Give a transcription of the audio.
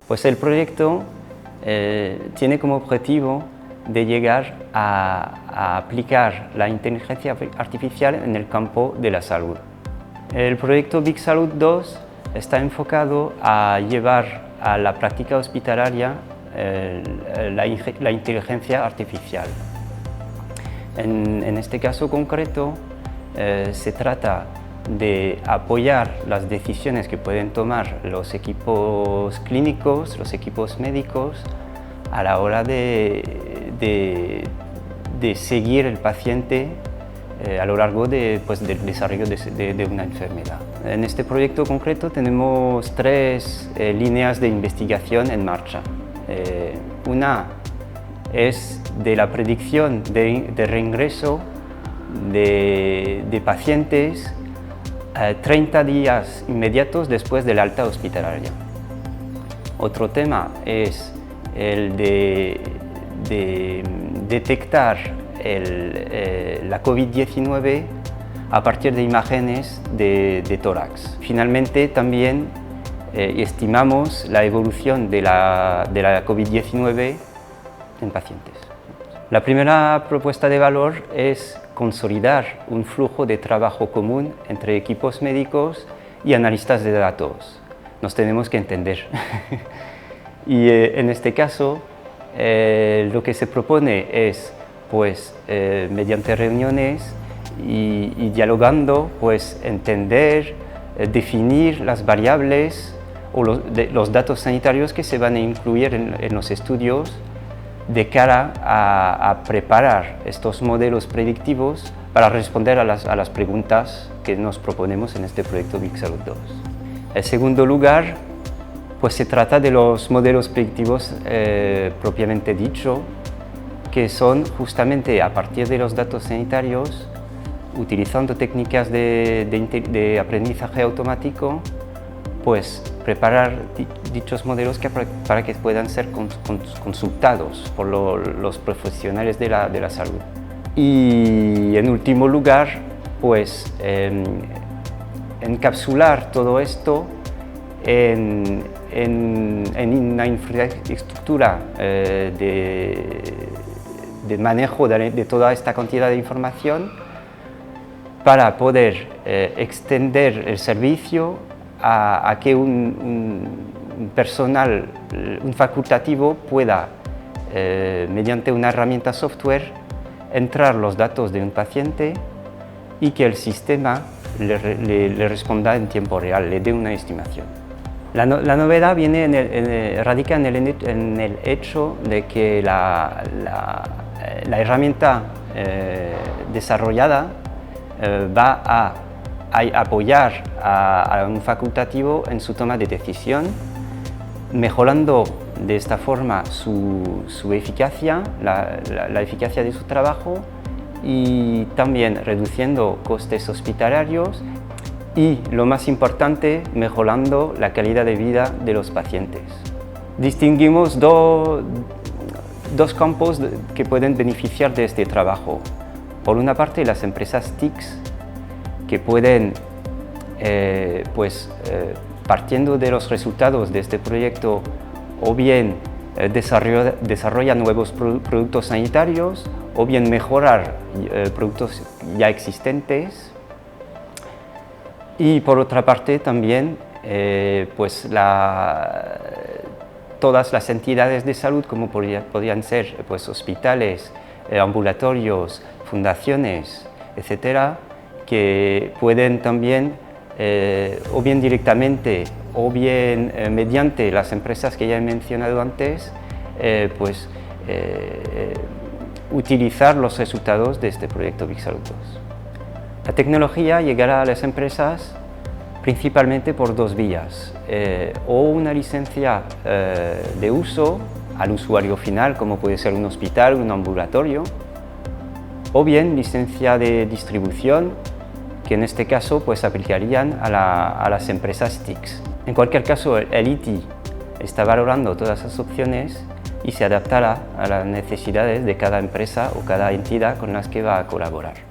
Pues el proyecto tiene como objetivo de llegar a aplicar la inteligencia artificial en el campo de la salud. El proyecto Big Salud 2 está enfocado a llevar a la práctica hospitalaria la inteligencia artificial. En este caso concreto se trata de apoyar las decisiones que pueden tomar los equipos clínicos, los equipos médicos, a la hora de seguir el paciente a lo largo del desarrollo de una enfermedad. En este proyecto concreto tenemos tres líneas de investigación en marcha. Una es de la predicción de reingreso de pacientes 30 días inmediatos después del alta hospitalaria. Otro tema es el de detectar la COVID-19 a partir de imágenes de tórax. Finalmente, también estimamos la evolución de la COVID-19 en pacientes. La primera propuesta de valor es consolidar un flujo de trabajo común entre equipos médicos y analistas de datos. Nos tenemos que entender. Y en este caso, lo que se propone es, mediante reuniones y dialogando, entender, definir las variables o los datos sanitarios que se van a incluir en los estudios de cara a preparar estos modelos predictivos para responder a las preguntas que nos proponemos en este proyecto Big Salud 2. En segundo lugar, se trata de los modelos predictivos propiamente dicho, que son justamente a partir de los datos sanitarios, utilizando técnicas de aprendizaje automático, preparar dichos modelos para que puedan ser consultados por los profesionales de la salud. Y en último lugar, encapsular todo esto en una infraestructura de manejo de toda esta cantidad de información para poder extender el servicio a que un personal, un facultativo pueda, mediante una herramienta software, entrar los datos de un paciente y que el sistema le responda en tiempo real, le dé una estimación. La novedad radica en el hecho de que la herramienta desarrollada va a apoyar a un facultativo en su toma de decisión, mejorando de esta forma su eficacia, la eficacia de su trabajo, y también reduciendo costes hospitalarios y, lo más importante, mejorando la calidad de vida de los pacientes. Distinguimos dos campos que pueden beneficiar de este trabajo. Por una parte, las empresas TICs, que pueden, partiendo de los resultados de este proyecto, o bien desarrollar nuevos productos sanitarios, o bien mejorar productos ya existentes. Y por otra parte también, todas las entidades de salud, como podrían ser hospitales, ambulatorios, fundaciones, etcétera, que pueden también, o bien directamente o bien mediante las empresas que ya he mencionado antes, utilizar los resultados de este proyecto Big Salud 2. La tecnología llegará a las empresas principalmente por dos vías, o una licencia de uso al usuario final, como puede ser un hospital, un ambulatorio, o bien licencia de distribución, que en este caso aplicarían a las empresas TICs. En cualquier caso, el ITI está valorando todas esas opciones y se adaptará a las necesidades de cada empresa o cada entidad con las que va a colaborar.